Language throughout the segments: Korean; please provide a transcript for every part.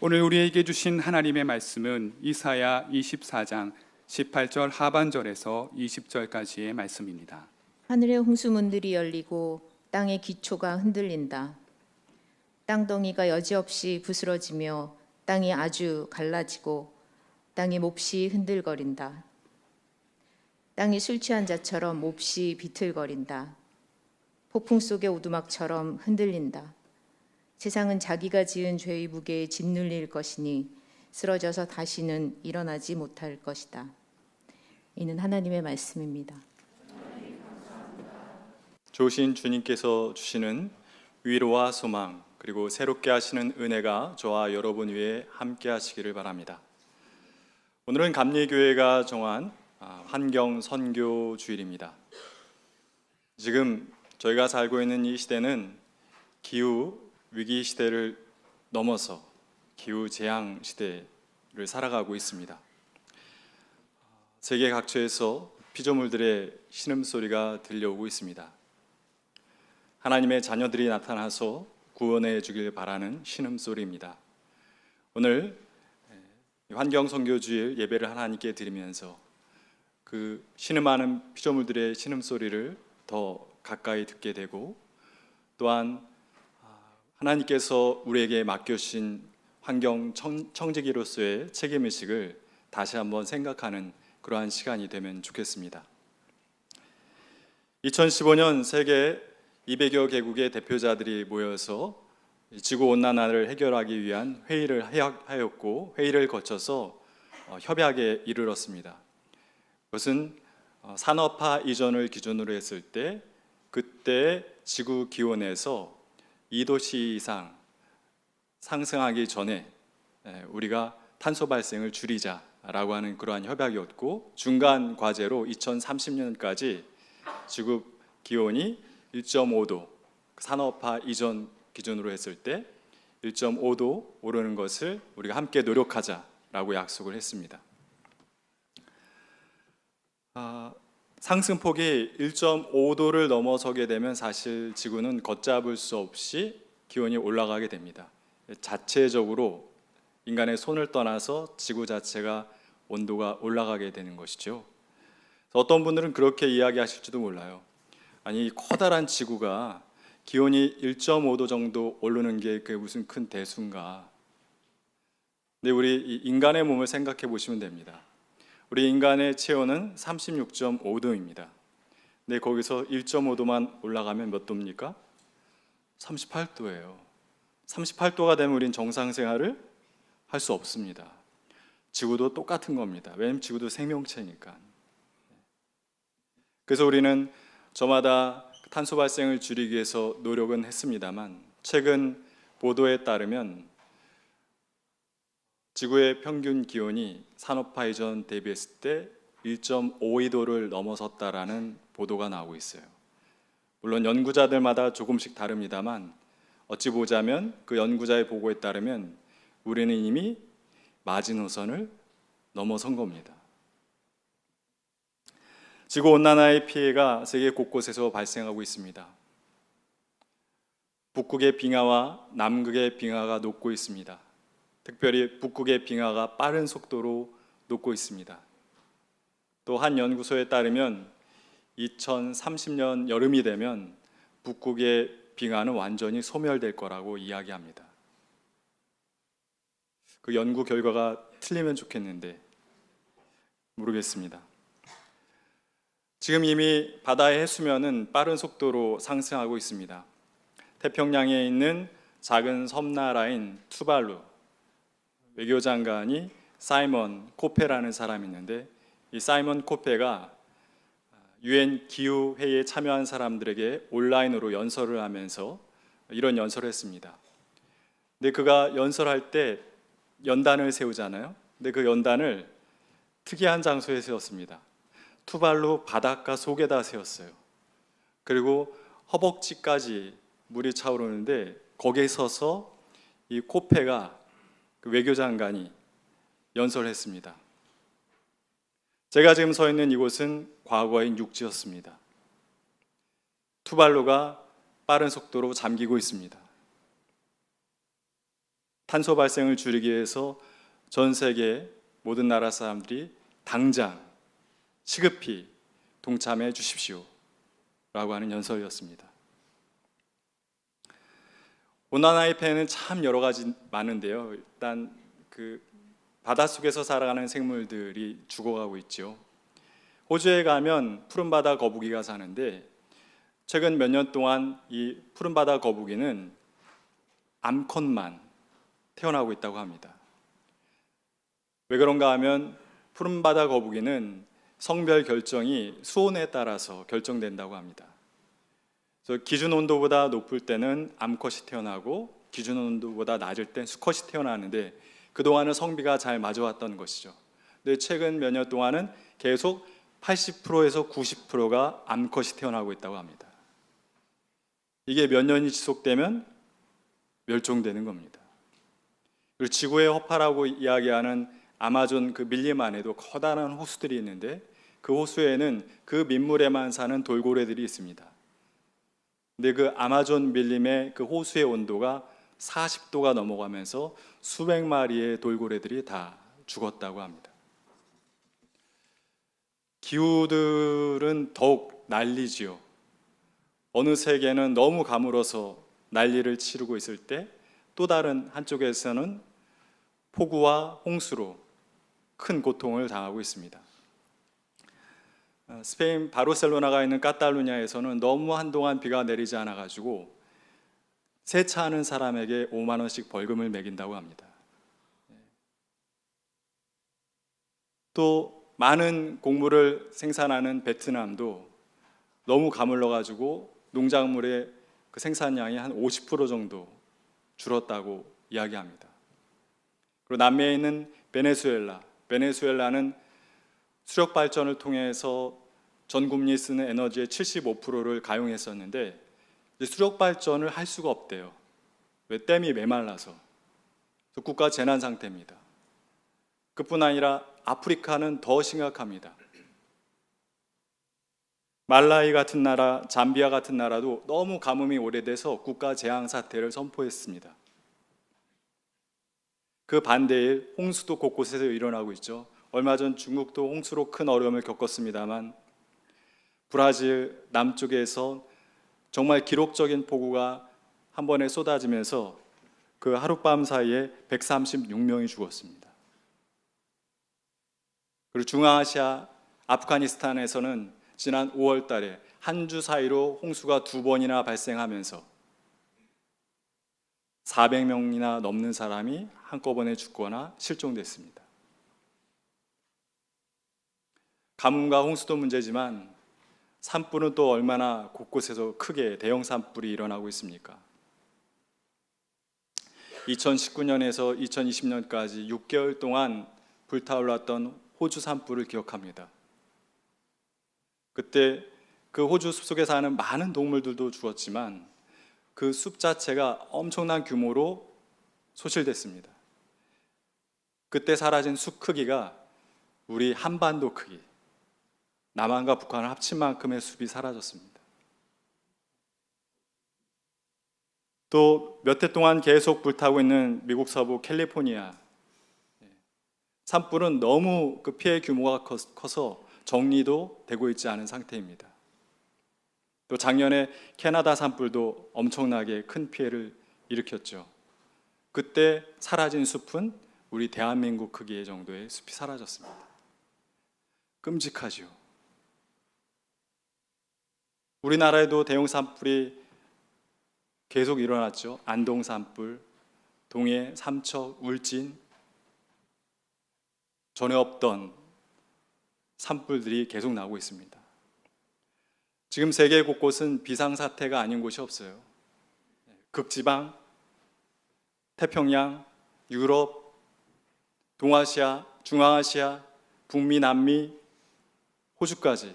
오늘 우리에게 주신 하나님의 말씀은 이사야 24장 18절 하반절에서 20절까지의 말씀입니다. 하늘의 홍수문들이 열리고 땅의 기초가 흔들린다. 땅덩이가 여지없이 부스러지며 땅이 아주 갈라지고 땅이 몹시 흔들거린다. 땅이 술 취한 자처럼 몹시 비틀거린다. 폭풍 속의 오두막처럼 흔들린다. 세상은 자기가 지은 죄의 무게에 짓눌릴 것이니 쓰러져서 다시는 일어나지 못할 것이다. 이는 하나님의 말씀입니다. 좋으신 주님께서 주시는 위로와 소망, 그리고 새롭게 하시는 은혜가 저와 여러분 위에 함께 하시기를 바랍니다. 오늘은 감리교회가 정한 환경 선교 주일입니다. 지금 저희가 살고 있는 이 시대는 기후 위기 시대를 넘어서 기후 재앙 시대를 살아가고 있습니다. 세계 각처에서 피조물들의 신음소리가 들려오고 있습니다. 하나님의 자녀들이 나타나서 구원해 주길 바라는 신음소리입니다. 오늘 환경선교주일 예배를 하나님께 드리면서 그 신음하는 피조물들의 신음소리를 더 가까이 듣게 되고, 또한 하나님께서 우리에게 맡겨주신 환경 청지기로서의 책임의식을 다시 한번 생각하는 그러한 시간이 되면 좋겠습니다. 2015년 세계 200여 개국의 대표자들이 모여서 지구온난화를 해결하기 위한 회의를 하였고, 회의를 거쳐서 협약에 이르렀습니다. 그것은 산업화 이전을 기준으로 했을 때 그때 지구 기온에서 2도씨 이상 상승하기 전에 우리가 탄소 발생을 줄이자라고 하는 그러한 협약이었고, 중간 과제로 2030년까지 지구 기온이 1.5도, 산업화 이전 기준으로 했을 때 1.5도 오르는 것을 우리가 함께 노력하자라고 약속을 했습니다. 상승폭이 1.5도를 넘어서게 되면 사실 지구는 걷잡을 수 없이 기온이 올라가게 됩니다. 자체적으로 인간의 손을 떠나서 지구 자체가 온도가 올라가게 되는 것이죠. 어떤 분들은 그렇게 이야기하실지도 몰라요. 아니, 커다란 지구가 기온이 1.5도 정도 오르는 게 그게 무슨 큰 대수인가. 근데 우리 인간의 몸을 생각해 보시면 됩니다. 우리 인간의 체온은 36.5도입니다. 근데 거기서 1.5도만 올라가면 몇 도입니까? 38도예요. 38도가 되면 우린 정상 생활을 할 수 없습니다. 지구도 똑같은 겁니다. 왜냐하면 지구도 생명체니까. 그래서 우리는 저마다 탄소 발생을 줄이기 위해서 노력은 했습니다만, 최근 보도에 따르면 지구의 평균 기온이 산업화 이전 대비했을 때 1.52도를 넘어섰다라는 보도가 나오고 있어요. 물론 연구자들마다 조금씩 다릅니다만, 어찌 보자면 그 연구자의 보고에 따르면 우리는 이미 마지노선을 넘어선 겁니다. 지구온난화의 피해가 세계 곳곳에서 발생하고 있습니다. 북극의 빙하와 남극의 빙하가 녹고 있습니다. 특별히 북극의 빙하가 빠른 속도로 녹고 있습니다. 또 한 연구소에 따르면 2030년 여름이 되면 북극의 빙하는 완전히 소멸될 거라고 이야기합니다. 그 연구 결과가 틀리면 좋겠는데 모르겠습니다. 지금 이미 바다의 해수면은 빠른 속도로 상승하고 있습니다. 태평양에 있는 작은 섬나라인 투발루, 외교장관이 사이먼 코페라는 사람이 있는데, 이 사이먼 코페가 UN 기후회의에 참여한 사람들에게 온라인으로 연설을 하면서 이런 연설을 했습니다. 근데 그가 연설할 때 연단을 세우잖아요. 근데 그 연단을 특이한 장소에 세웠습니다. 투발루 바닷가 속에다 세웠어요. 그리고 허벅지까지 물이 차오르는데 거기에 서서 이 코페가, 그 외교장관이 연설했습니다. 제가 지금 서 있는 이곳은 과거의 육지였습니다. 투발루가 빠른 속도로 잠기고 있습니다. 탄소 발생을 줄이기 위해서 전 세계 모든 나라 사람들이 당장 시급히 동참해 주십시오 라고 하는 연설이었습니다. 온난화의 폐해는 참 여러 가지 많은데요. 일단 그 바닷속에서 살아가는 생물들이 죽어가고 있죠. 호주에 가면 푸른바다 거북이가 사는데 최근 몇 년 동안 이 푸른바다 거북이는 암컷만 태어나고 있다고 합니다. 왜 그런가 하면 푸른바다 거북이는 성별 결정이 수온에 따라서 결정된다고 합니다. 그래서 기준 온도보다 높을 때는 암컷이 태어나고 기준 온도보다 낮을 땐 수컷이 태어나는데 그동안은 성비가 잘 맞아왔던 것이죠. 근데 최근 몇 년 동안은 계속 80%에서 90%가 암컷이 태어나고 있다고 합니다. 이게 몇 년이 지속되면 멸종되는 겁니다. 그리고 지구의 허파라고 이야기하는 아마존 그 밀림 안에도 커다란 호수들이 있는데 그 호수에는 그 민물에만 사는 돌고래들이 있습니다. 근데 그 아마존 밀림의 그 호수의 온도가 40도가 넘어가면서 수백 마리의 돌고래들이 다 죽었다고 합니다. 기후들은 더욱 난리지요. 어느 세계는 너무 가물어서 난리를 치르고 있을 때 또 다른 한쪽에서는 폭우와 홍수로 큰 고통을 당하고 있습니다. 스페인 바르셀로나가 있는 카탈루냐에서는 너무 한동안 비가 내리지 않아 가지고 세차하는 사람에게 5만 원씩 벌금을 매긴다고 합니다. 또 많은 곡물을 생산하는 베트남도 너무 가물러 가지고 농작물의 그 생산량이 한 50% 정도 줄었다고 이야기합니다. 그리고 남미에 있는 베네수엘라는 수력 발전을 통해서 전 국민이 쓰는 에너지의 75%를 가용했었는데 이제 수력 발전을 할 수가 없대요. 왜? 댐이 메말라서. 국가 재난 상태입니다. 그뿐 아니라 아프리카는 더 심각합니다. 말라위 같은 나라, 잠비아 같은 나라도 너무 가뭄이 오래돼서 국가 재앙 사태를 선포했습니다. 그 반대에 홍수도 곳곳에서 일어나고 있죠. 얼마 전 중국도 홍수로 큰 어려움을 겪었습니다만 브라질 남쪽에서 정말 기록적인 폭우가 한 번에 쏟아지면서 그 하룻밤 사이에 136명이 죽었습니다. 그리고 중앙아시아 아프가니스탄에서는 지난 5월 달에 한 주 사이로 홍수가 2번이나 발생하면서 400명이나 넘는 사람이 한꺼번에 죽거나 실종됐습니다. 가뭄과 홍수도 문제지만 산불은 또 얼마나 곳곳에서 크게 대형 산불이 일어나고 있습니까? 2019년에서 2020년까지 6개월 동안 불타올랐던 호주 산불을 기억합니다. 그때 그 호주 숲속에 사는 많은 동물들도 죽었지만 그 숲 자체가 엄청난 규모로 소실됐습니다. 그때 사라진 숲 크기가 우리 한반도 크기, 남한과 북한을 합친 만큼의 숲이 사라졌습니다. 또 몇 해 동안 계속 불타고 있는 미국 서부 캘리포니아 산불은 너무 그 피해 규모가 커서 정리도 되고 있지 않은 상태입니다. 또 작년에 캐나다 산불도 엄청나게 큰 피해를 일으켰죠. 그때 사라진 숲은 우리 대한민국 크기의 정도의 숲이 사라졌습니다. 끔찍하죠. 우리나라에도 대형 산불이 계속 일어났죠. 안동 산불, 동해, 삼척, 울진, 전에 없던 산불들이 계속 나오고 있습니다. 지금 세계 곳곳은 비상사태가 아닌 곳이 없어요. 극지방, 태평양, 유럽, 동아시아, 중앙아시아, 북미, 남미, 호주까지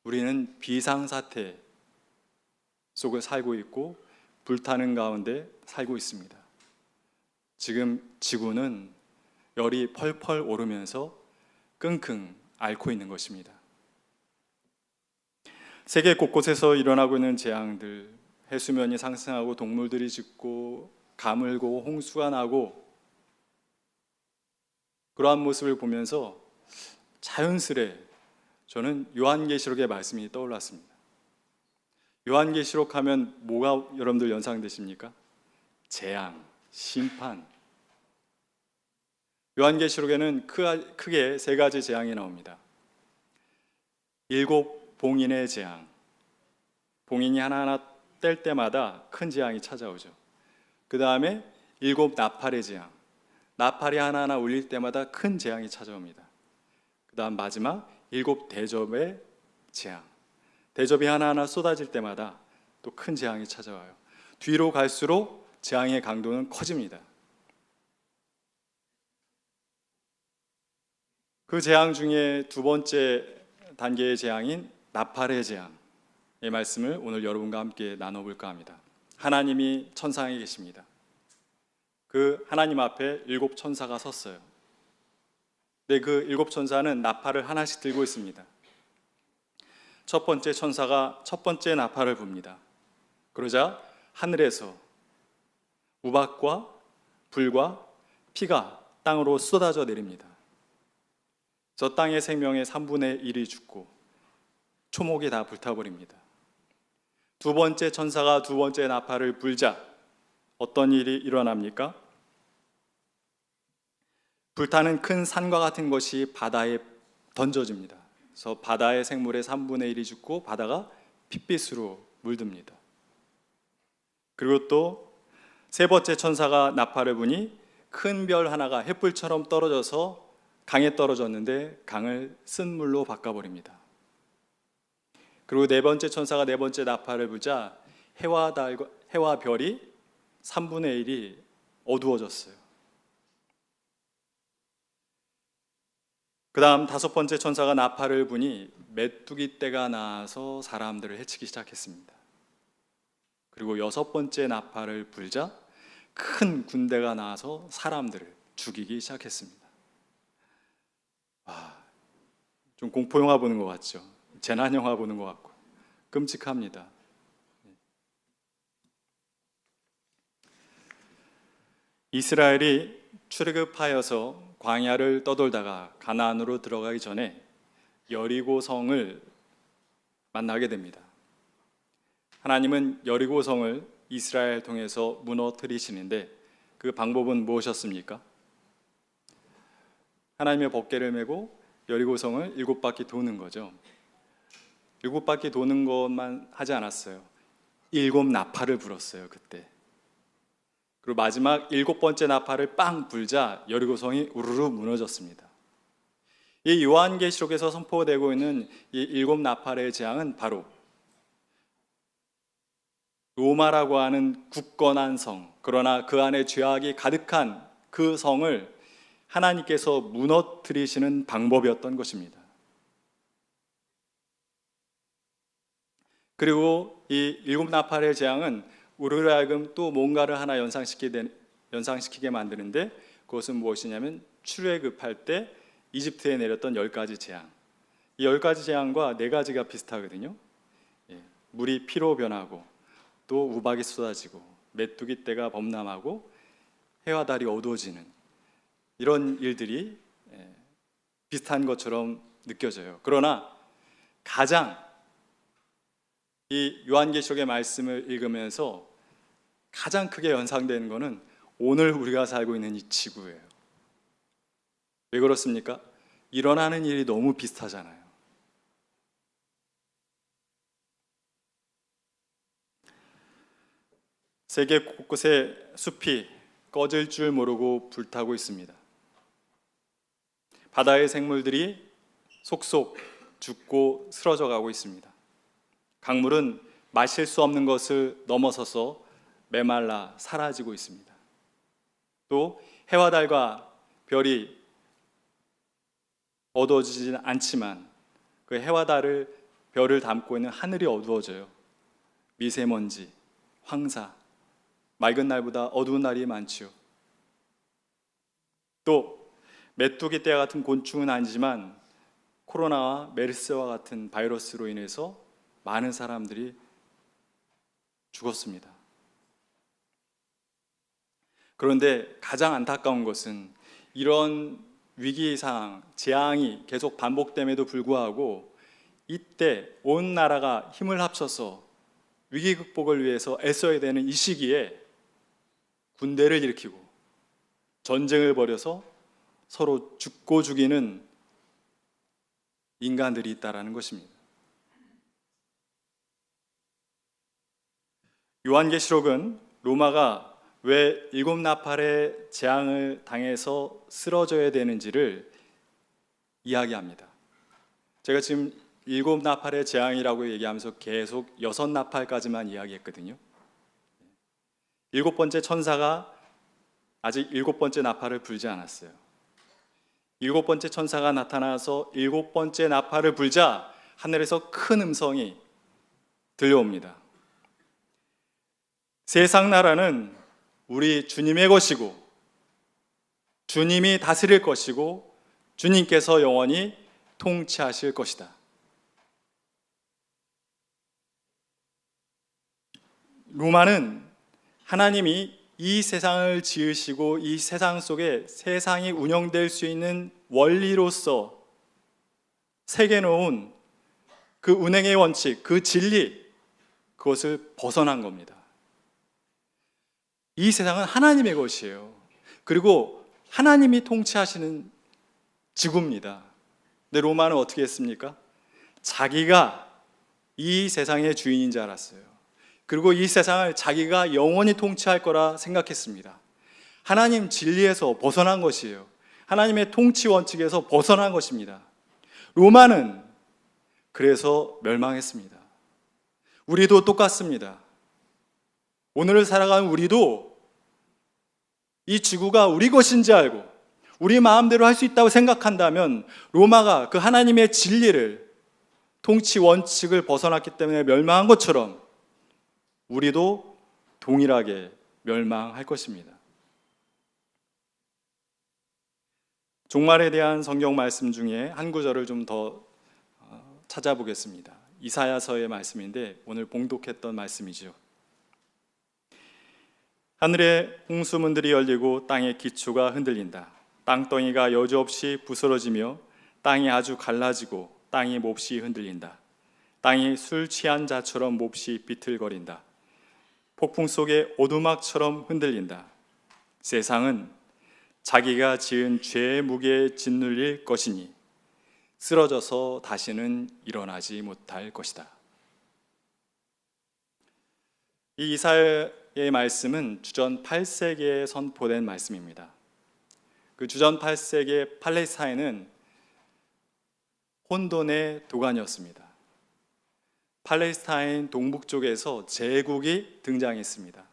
우리는 비상사태 속을 살고 있고 불타는 가운데 살고 있습니다. 지금 지구는 열이 펄펄 오르면서 끙끙 앓고 있는 것입니다. 세계 곳곳에서 일어나고 있는 재앙들, 해수면이 상승하고 동물들이 죽고 가물고 홍수가 나고 그러한 모습을 보면서 자연스레 저는 요한계시록의 말씀이 떠올랐습니다. 요한계시록 하면 뭐가 여러분들 연상되십니까? 재앙, 심판. 요한계시록에는 크게 세 가지 재앙이 나옵니다. 7 봉인의 재앙. 봉인이 하나하나 뗄 때마다 큰 재앙이 찾아오죠. 그 다음에 7 나팔의 재앙. 나팔이 하나하나 울릴 때마다 큰 재앙이 찾아옵니다. 그 다음 마지막 7 대접의 재앙. 대접이 하나하나 쏟아질 때마다 또 큰 재앙이 찾아와요. 뒤로 갈수록 재앙의 강도는 커집니다. 그 재앙 중에 두 번째 단계의 재앙인 나팔의 재앙, 이 말씀을 오늘 여러분과 함께 나눠볼까 합니다. 하나님이 천상에 계십니다. 그 하나님 앞에 7 천사가 섰어요. 근데 그 7 천사는 나팔을 하나씩 들고 있습니다. 첫 번째 천사가 첫 번째 나팔을 붑니다. 그러자 하늘에서 우박과 불과 피가 땅으로 쏟아져 내립니다. 저 땅의 생명의 3분의 1이 죽고 초목이 다 불타버립니다. 두 번째 천사가 두 번째 나팔을 불자 어떤 일이 일어납니까? 불타는 큰 산과 같은 것이 바다에 던져집니다. 그래서 바다의 생물의 3분의 1이 죽고 바다가 핏빛으로 물듭니다. 그리고 또 세 번째 천사가 나팔을 부니 큰 별 하나가 횃불처럼 떨어져서 강에 떨어졌는데 강을 쓴 물로 바꿔버립니다. 그리고 네 번째 천사가 네 번째 나팔을 불자 해와 별이 3분의 1이 어두워졌어요. 그 다음 다섯 번째 천사가 나팔을 부니 메뚜기 떼가 나와서 사람들을 해치기 시작했습니다. 그리고 여섯 번째 나팔을 불자 큰 군대가 나와서 사람들을 죽이기 시작했습니다. 좀 공포영화 보는 것 같죠? 재난영화 보는 것 같고 끔찍합니다. 이스라엘이 출애굽하여서 광야를 떠돌다가 가나안으로 들어가기 전에 여리고성을 만나게 됩니다. 하나님은 여리고성을 이스라엘 통해서 무너뜨리시는데 그 방법은 무엇이었습니까? 하나님의 법궤를 메고 여리고성을 7바퀴 도는 거죠. 7바퀴 도는 것만 하지 않았어요. 7 나팔을 불었어요, 그때. 그리고 마지막 7번째 나팔을 빵 불자 여리고성이 우르르 무너졌습니다. 이 요한계시록에서 선포되고 있는 이 7 나팔의 재앙은 바로 로마라고 하는 굳건한 성, 그러나 그 안에 죄악이 가득한 그 성을 하나님께서 무너뜨리시는 방법이었던 것입니다. 그리고 이 7 나팔의 재앙은 우리로 하여금 또 뭔가를 하나 연상시키게 만드는데 그것은 무엇이냐면 출애굽할 때 이집트에 내렸던 10가지 재앙. 이 10가지 재앙과 4가지가 비슷하거든요. 물이 피로 변하고 또 우박이 쏟아지고 메뚜기 떼가 범람하고 해와 달이 어두워지는 이런 일들이 비슷한 것처럼 느껴져요. 그러나 가장 이 요한계시록의 말씀을 읽으면서 가장 크게 연상되는 것은 오늘 우리가 살고 있는 이 지구예요. 왜 그렇습니까? 일어나는 일이 너무 비슷하잖아요. 세계 곳곳에 숲이 꺼질 줄 모르고 불타고 있습니다. 바다의 생물들이 속속 죽고 쓰러져 가고 있습니다. 강물은 마실 수 없는 것을 넘어서서 메말라 사라지고 있습니다. 또 해와 달과 별이 어두워지지는 않지만 그 해와 달을 별을 담고 있는 하늘이 어두워져요. 미세먼지, 황사, 맑은 날보다 어두운 날이 많지요. 또 메뚜기 떼와 같은 곤충은 아니지만 코로나와 메르스와 같은 바이러스로 인해서 많은 사람들이 죽었습니다. 그런데 가장 안타까운 것은 이런 위기 상황, 재앙이 계속 반복됨에도 불구하고 이때 온 나라가 힘을 합쳐서 위기 극복을 위해서 애써야 되는 이 시기에 군대를 일으키고 전쟁을 벌여서 서로 죽고 죽이는 인간들이 있다라는 것입니다. 요한계시록은 로마가 왜 일곱 나팔의 재앙을 당해서 쓰러져야 되는지를 이야기합니다. 제가 지금 일곱 나팔의 재앙이라고 얘기하면서 계속 여섯 나팔까지만 이야기했거든요. 일곱 번째 천사가 아직 일곱 번째 나팔을 불지 않았어요. 일곱 번째 천사가 나타나서 일곱 번째 나팔을 불자 하늘에서 큰 음성이 들려옵니다. 세상 나라는 우리 주님의 것이고 주님이 다스릴 것이고 주님께서 영원히 통치하실 것이다. 로마는 하나님이 이 세상을 지으시고 이 세상 속에 세상이 운영될 수 있는 원리로서 새겨놓은 그 운행의 원칙, 그 진리, 그것을 벗어난 겁니다. 이 세상은 하나님의 것이에요. 그리고 하나님이 통치하시는 지구입니다. 근데 로마는 어떻게 했습니까? 자기가 이 세상의 주인인 줄 알았어요. 그리고 이 세상을 자기가 영원히 통치할 거라 생각했습니다. 하나님 진리에서 벗어난 것이에요. 하나님의 통치 원칙에서 벗어난 것입니다. 로마는 그래서 멸망했습니다. 우리도 똑같습니다. 오늘을 살아가는 우리도 이 지구가 우리 것인지 알고 우리 마음대로 할 수 있다고 생각한다면 로마가 그 하나님의 진리를, 통치 원칙을 벗어났기 때문에 멸망한 것처럼 우리도 동일하게 멸망할 것입니다. 종말에 대한 성경 말씀 중에 한 구절을 좀 더 찾아보겠습니다. 이사야서의 말씀인데 오늘 봉독했던 말씀이죠. 하늘의 홍수문들이 열리고 땅의 기초가 흔들린다. 땅덩이가 여지없이 부스러지며 땅이 아주 갈라지고 땅이 몹시 흔들린다. 땅이 술 취한 자처럼 몹시 비틀거린다. 폭풍 속에 오두막처럼 흔들린다. 세상은 자기가 지은 죄의 무게에 짓눌릴 것이니 쓰러져서 다시는 일어나지 못할 것이다. 이 이사야의 말씀은 주전 8세기에 선포된 말씀입니다. 그 주전 8세기의 팔레스타인은 혼돈의 도가니였습니다. 팔레스타인 동북쪽에서 제국이 등장했습니다.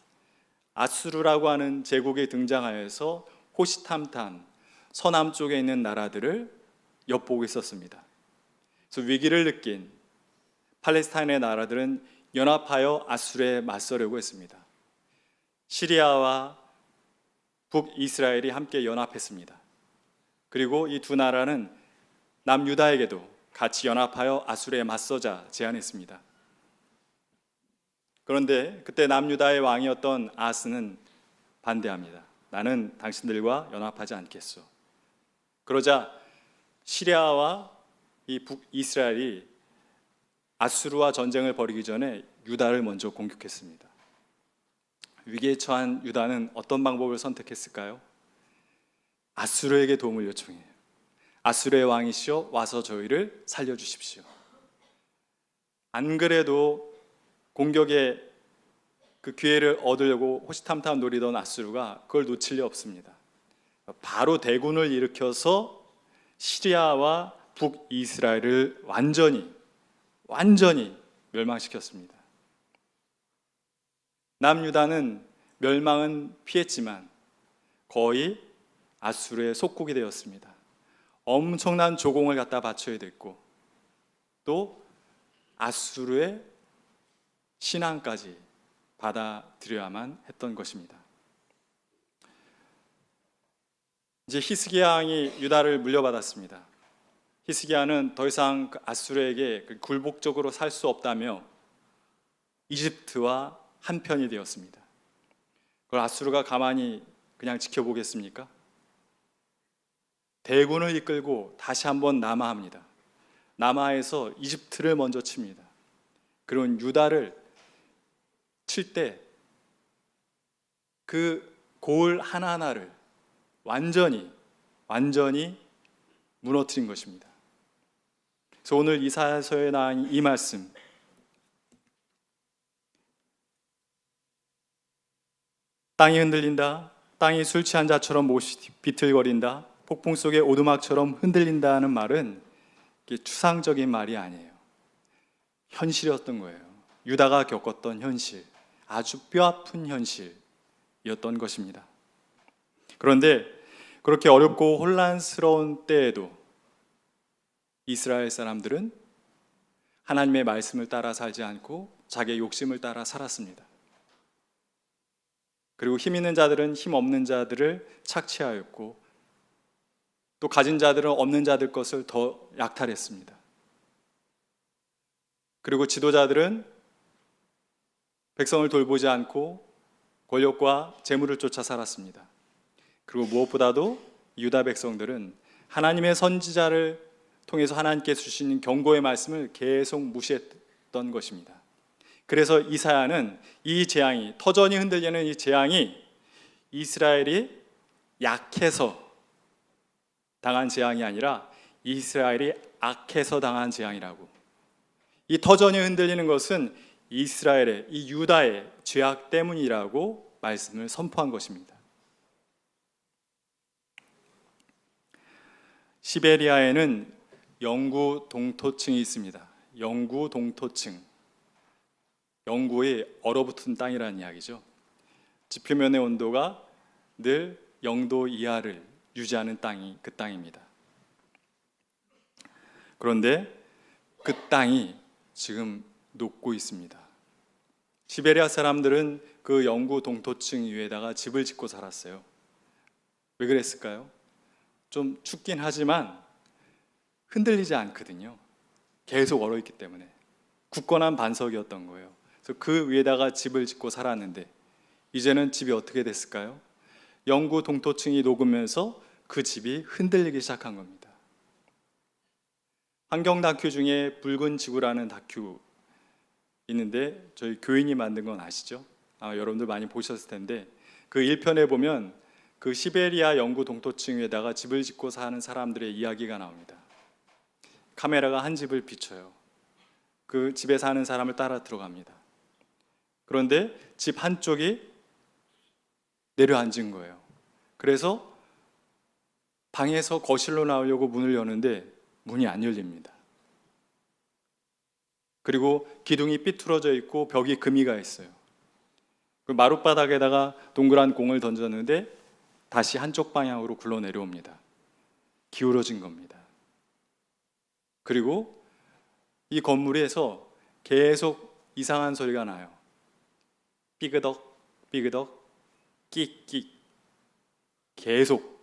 아수르라고 하는 제국이 등장하여서 호시탐탐 서남쪽에 있는 나라들을 엿보고 있었습니다. 그래서 위기를 느낀 팔레스타인의 나라들은 연합하여 아수르에 맞서려고 했습니다. 시리아와 북이스라엘이 함께 연합했습니다. 그리고 이 두 나라는 남유다에게도 같이 연합하여 아수르에 맞서자 제안했습니다. 그런데 그때 남유다의 왕이었던 아스는 반대합니다. 나는 당신들과 연합하지 않겠소. 그러자 시리아와 이 북이스라엘이 아수르와 전쟁을 벌이기 전에 유다를 먼저 공격했습니다. 위기에 처한 유다는 어떤 방법을 선택했을까요? 아수르에게 도움을 요청해요. 아수르의 왕이시여 와서 저희를 살려주십시오. 안 그래도 공격의 그 기회를 얻으려고 호시탐탐 노리던 아수르가 그걸 놓칠 리 없습니다. 바로 대군을 일으켜서 시리아와 북이스라엘을 완전히 멸망시켰습니다. 남유다는 멸망은 피했지만 거의 아수르의 속국이 되었습니다. 엄청난 조공을 갖다 바쳐야 됐고 또 아수르의 신앙까지 받아들여야만 했던 것입니다. 이제 히스기야 왕이 유다를 물려받았습니다. 히스기야는 더 이상 아수르에게 굴복적으로 살 수 없다며 이집트와 한편이 되었습니다. 그걸 아수르가 가만히 그냥 지켜보겠습니까? 대군을 이끌고 다시 한번 남하합니다. 남하에서 이집트를 먼저 칩니다. 그리고 유다를 칠 때 그 고을 하나하나를 완전히 무너뜨린 것입니다. 그래서 오늘 이사야서에 나온 이 말씀, 땅이 흔들린다, 땅이 술 취한 자처럼 못이 비틀거린다, 폭풍 속의 오두막처럼 흔들린다는 말은 추상적인 말이 아니에요. 현실이었던 거예요. 유다가 겪었던 현실, 아주 뼈아픈 현실이었던 것입니다. 그런데 그렇게 어렵고 혼란스러운 때에도 이스라엘 사람들은 하나님의 말씀을 따라 살지 않고 자기의 욕심을 따라 살았습니다. 그리고 힘 있는 자들은 힘 없는 자들을 착취하였고, 또 가진 자들은 없는 자들 것을 더 약탈했습니다. 그리고 지도자들은 백성을 돌보지 않고 권력과 재물을 쫓아 살았습니다. 그리고 무엇보다도 유다 백성들은 하나님의 선지자를 통해서 하나님께서 주시는 경고의 말씀을 계속 무시했던 것입니다. 그래서 이사야는 이 재앙이, 터전이 흔들리는 이 재앙이 이스라엘이 약해서 당한 재앙이 아니라 이스라엘이 악해서 당한 재앙이라고, 이 터전이 흔들리는 것은 이스라엘의, 이 유다의 죄악 때문이라고 말씀을 선포한 것입니다. 시베리아에는 영구 동토층이 있습니다. 영구 동토층, 영구의 얼어붙은 땅이라는 이야기죠. 지표면의 온도가 늘 0도 이하를 유지하는 땅이 그 땅입니다. 그런데 그 땅이 지금 녹고 있습니다. 시베리아 사람들은 그 영구 동토층 위에다가 집을 짓고 살았어요. 왜 그랬을까요? 좀 춥긴 하지만 흔들리지 않거든요. 계속 얼어있기 때문에. 굳건한 반석이었던 거예요. 그래서 그 위에다가 집을 짓고 살았는데 이제는 집이 어떻게 됐을까요? 영구 동토층이 녹으면서 그 집이 흔들리기 시작한 겁니다. 환경 다큐 중에 붉은 지구라는 다큐 있는데 저희 교인이 만든 건 아시죠? 여러분들 많이 보셨을 텐데 그 1편에 보면 그 시베리아 영구 동토층 위에다가 집을 짓고 사는 사람들의 이야기가 나옵니다. 카메라가 한 집을 비춰요. 그 집에 사는 사람을 따라 들어갑니다. 그런데 집 한쪽이 내려앉은 거예요. 그래서 방에서 거실로 나오려고 문을 여는데 문이 안 열립니다. 그리고 기둥이 삐뚤어져 있고 벽이 금이가 있어요. 그 마룻바닥에다가 동그란 공을 던졌는데 다시 한쪽 방향으로 굴러 내려옵니다. 기울어진 겁니다. 그리고 이 건물에서 계속 이상한 소리가 나요. 삐그덕 삐그덕 끽끽, 계속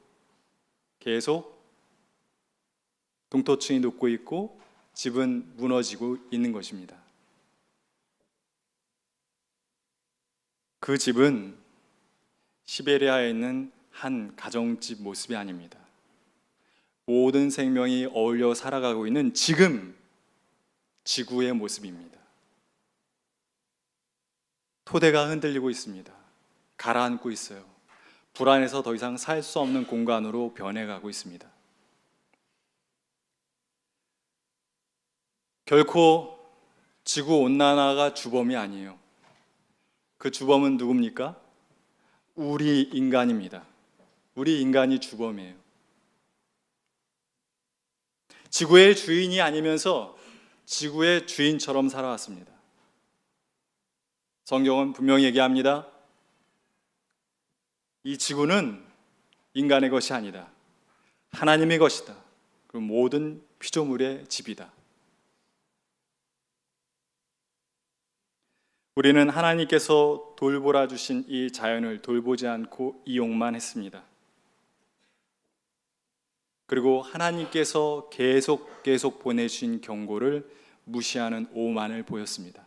동토층이 녹고 있고 집은 무너지고 있는 것입니다. 그 집은 시베리아에 있는 한 가정집 모습이 아닙니다. 모든 생명이 어울려 살아가고 있는 지금 지구의 모습입니다. 토대가 흔들리고 있습니다. 가라앉고 있어요. 불안해서 더 이상 살 수 없는 공간으로 변해가고 있습니다. 결코 지구온난화가 주범이 아니에요. 그 주범은 누굽니까? 우리 인간입니다. 우리 인간이 주범이에요. 지구의 주인이 아니면서 지구의 주인처럼 살아왔습니다. 성경은 분명히 얘기합니다. 이 지구는 인간의 것이 아니다. 하나님의 것이다. 그리고 모든 피조물의 집이다. 우리는 하나님께서 돌보라 주신 이 자연을 돌보지 않고 이용만 했습니다. 그리고 하나님께서 계속 보내주신 경고를 무시하는 오만을 보였습니다.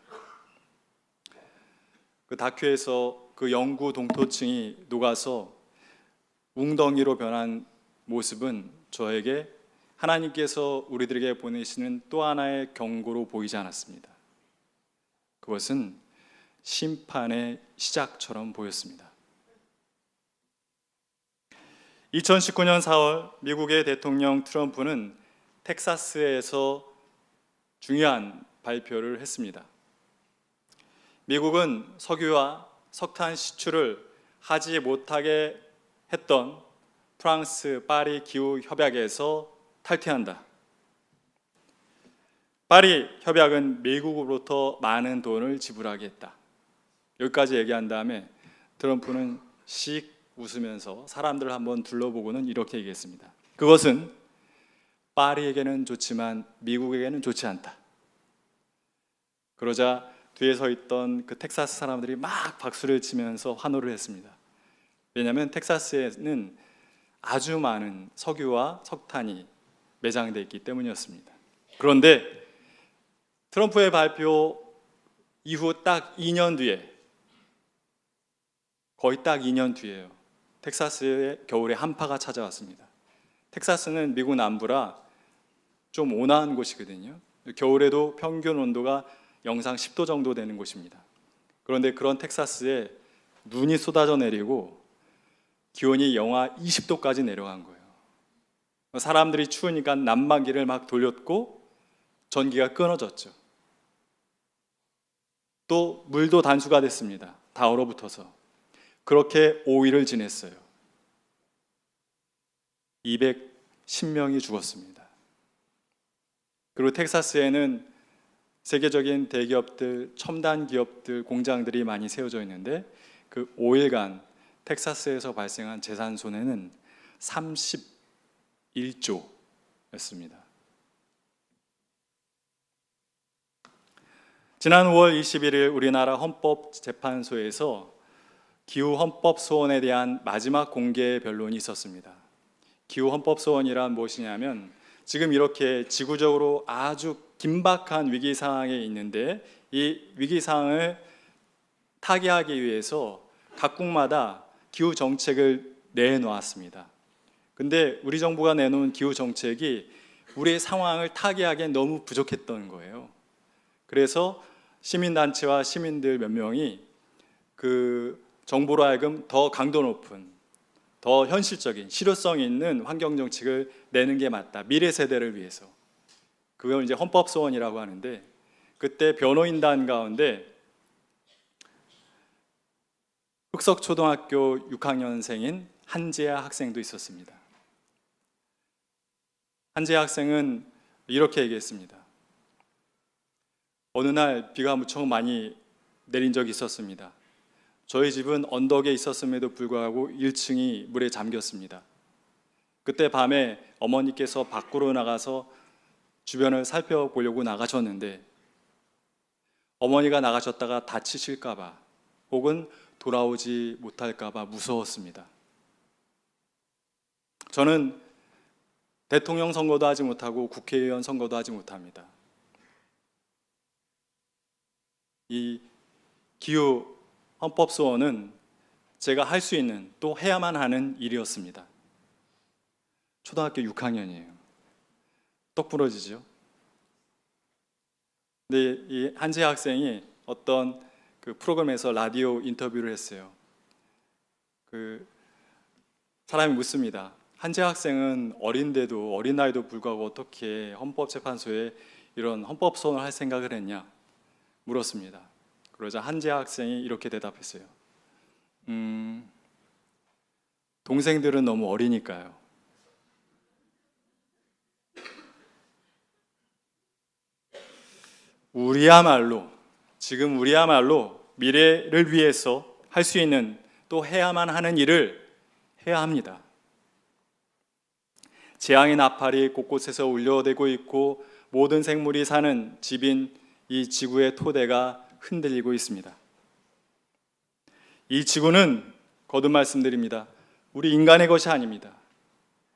그 다큐에서 그 영구 동토층이 녹아서 웅덩이로 변한 모습은 저에게 하나님께서 우리들에게 보내시는 또 하나의 경고로 보이지 않았습니다. 그것은 심판의 시작처럼 보였습니다. 2019년 4월 미국의 대통령 트럼프는 텍사스에서 중요한 발표를 했습니다. 미국은 석유와 석탄 시출을 하지 못하게 했던 프랑스 파리 기후 협약에서 탈퇴한다. 파리 협약은 미국으로부터 많은 돈을 지불하게 했다. 여기까지 얘기한 다음에 트럼프는 씩 웃으면서 사람들을 한번 둘러보고는 이렇게 얘기했습니다. 그것은 파리에게는 좋지만 미국에게는 좋지 않다. 그러자 뒤에 서 있던 그 텍사스 사람들이 막 박수를 치면서 환호를 했습니다. 왜냐하면 텍사스에는 아주 많은 석유와 석탄이 매장되어 있기 때문이었습니다. 그런데 트럼프의 발표 이후 딱 2년 뒤에, 거의 딱 2년 뒤에요, 텍사스의 겨울에 한파가 찾아왔습니다. 텍사스는 미국 남부라 좀 온화한 곳이거든요. 겨울에도 평균 온도가 영상 10도 정도 되는 곳입니다. 그런데 그런 텍사스에 눈이 쏟아져 내리고 기온이 영하 20도까지 내려간 거예요. 사람들이 추우니까 난방기를 막 돌렸고 전기가 끊어졌죠. 또 물도 단수가 됐습니다. 다 얼어붙어서. 그렇게 5일을 지냈어요. 210명이 죽었습니다. 그리고 텍사스에는 세계적인 대기업들, 첨단 기업들, 공장들이 많이 세워져 있는데 그 5일간 텍사스에서 발생한 재산 손해는 31조였습니다. 지난 5월 21일 우리나라 헌법재판소에서 기후 헌법 소원에 대한 마지막 공개 변론이 있었습니다. 기후 헌법 소원이란 무엇이냐면 지금 이렇게 지구적으로 아주 긴박한 위기 상황에 있는데 이 위기 상황을 타개하기 위해서 각국마다 기후 정책을 내놓았습니다. 근데 우리 정부가 내놓은 기후 정책이 우리의 상황을 타개하기엔 너무 부족했던 거예요. 그래서 시민단체와 시민들 몇 명이 그 정부로 하여금 더 강도 높은, 더 현실적인, 실효성 있는 환경 정책을 내는 게 맞다. 미래 세대를 위해서. 그걸 이제 헌법 소원이라고 하는데 그때 변호인단 가운데 흑석초등학교 6학년생인 한재아 학생도 있었습니다. 한재아 학생은 이렇게 얘기했습니다. 어느 날 비가 무척 많이 내린 적이 있었습니다. 저희 집은 언덕에 있었음에도 불구하고 1층이 물에 잠겼습니다. 그때 밤에 어머니께서 밖으로 나가서 주변을 살펴보려고 나가셨는데 어머니가 나가셨다가 다치실까 봐 혹은 돌아오지 못할까 봐 무서웠습니다. 저는 대통령 선거도 하지 못하고 국회의원 선거도 하지 못합니다. 이 기후 헌법 소원은 제가 할 수 있는, 또 해야만 하는 일이었습니다. 초등학교 6학년이에요. 똑 부러지죠? 근데 이 한재 학생이 어떤 그 프로그램에서 라디오 인터뷰를 했어요. 그 사람이 묻습니다. 한재 학생은 어린데도, 어린 나이도 불구하고 어떻게 헌법재판소에 이런 헌법 소원을 할 생각을 했냐 물었습니다. 그러자 한재 학생이 이렇게 대답했어요. 동생들은 너무 어리니까요. 지금 우리야말로 미래를 위해서 할 수 있는, 또 해야만 하는 일을 해야 합니다. 재앙의 나팔이 곳곳에서 울려대고 있고 모든 생물이 사는 집인 이 지구의 토대가 흔들리고 있습니다. 이 지구는 거듭 말씀드립니다. 우리 인간의 것이 아닙니다.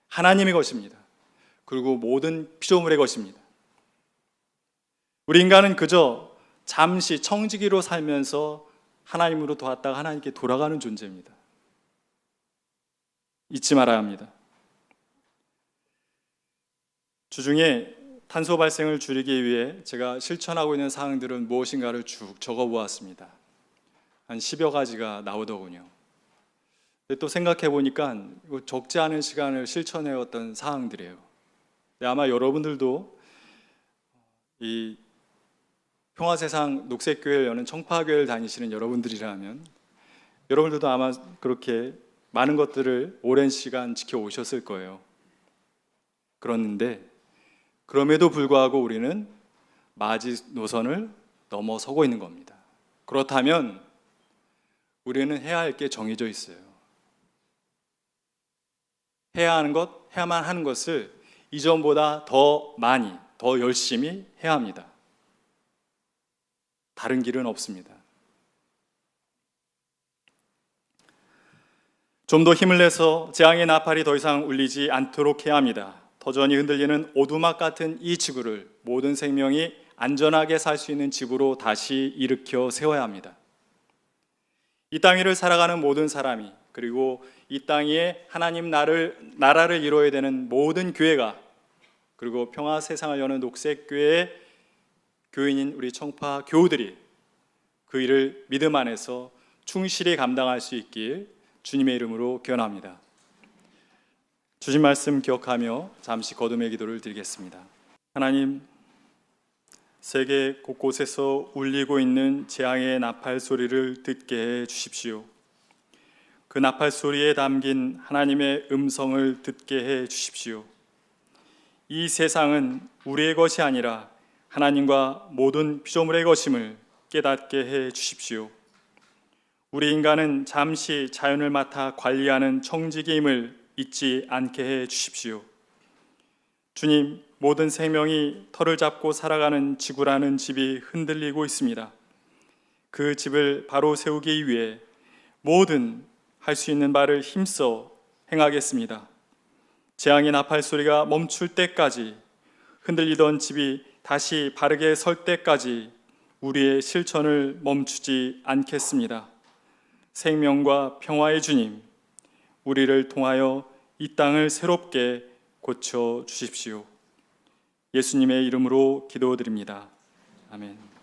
하나님의 것입니다. 그리고 모든 피조물의 것입니다. 우리 인간은 그저 잠시 청지기로 살면서 하나님으로 도왔다가 하나님께 돌아가는 존재입니다. 잊지 말아야 합니다. 주중에 탄소 발생을 줄이기 위해 제가 실천하고 있는 사항들은 무엇인가를 쭉 적어보았습니다. 한 10여 가지가 나오더군요. 근데 또 생각해 보니까 적지 않은 시간을 실천해왔던 사항들이에요. 아마 여러분들도 이 평화세상 녹색교회를 여는 청파교회를 다니시는 여러분들이라면 여러분들도 아마 그렇게 많은 것들을 오랜 시간 지켜오셨을 거예요. 그런데 그럼에도 불구하고 우리는 마지노선을 넘어서고 있는 겁니다. 그렇다면 우리는 해야 할 게 정해져 있어요. 해야 하는 것, 해야만 하는 것을 이전보다 더 많이, 더 열심히 해야 합니다. 다른 길은 없습니다. 좀 더 힘을 내서 재앙의 나팔이 더 이상 울리지 않도록 해야 합니다. 터전이 흔들리는 오두막 같은 이 지구를 모든 생명이 안전하게 살 수 있는 지구로 다시 일으켜 세워야 합니다. 이 땅 위를 살아가는 모든 사람이, 그리고 이 땅 위에 하나님 나라를 이루어야 되는 모든 교회가, 그리고 평화 세상을 여는 녹색교회의 교인인 우리 청파 교우들이 그 일을 믿음 안에서 충실히 감당할 수 있길 주님의 이름으로 기원합니다. 주신 말씀 기억하며 잠시 거듭의 기도를 드리겠습니다. 하나님, 세계 곳곳에서 울리고 있는 재앙의 나팔 소리를 듣게 해 주십시오. 그 나팔 소리에 담긴 하나님의 음성을 듣게 해 주십시오. 이 세상은 우리의 것이 아니라 하나님과 모든 피조물의 것임을 깨닫게 해 주십시오. 우리 인간은 잠시 자연을 맡아 관리하는 청지기임을 잊지 않게 해 주십시오. 주님, 모든 생명이 털을 잡고 살아가는 지구라는 집이 흔들리고 있습니다. 그 집을 바로 세우기 위해 모든 할 수 있는 바를 힘써 행하겠습니다. 재앙의 나팔 소리가 멈출 때까지, 흔들리던 집이 다시 바르게 설 때까지 우리의 실천을 멈추지 않겠습니다. 생명과 평화의 주님, 우리를 통하여 이 땅을 새롭게 고쳐 주십시오. 예수님의 이름으로 기도드립니다. 아멘.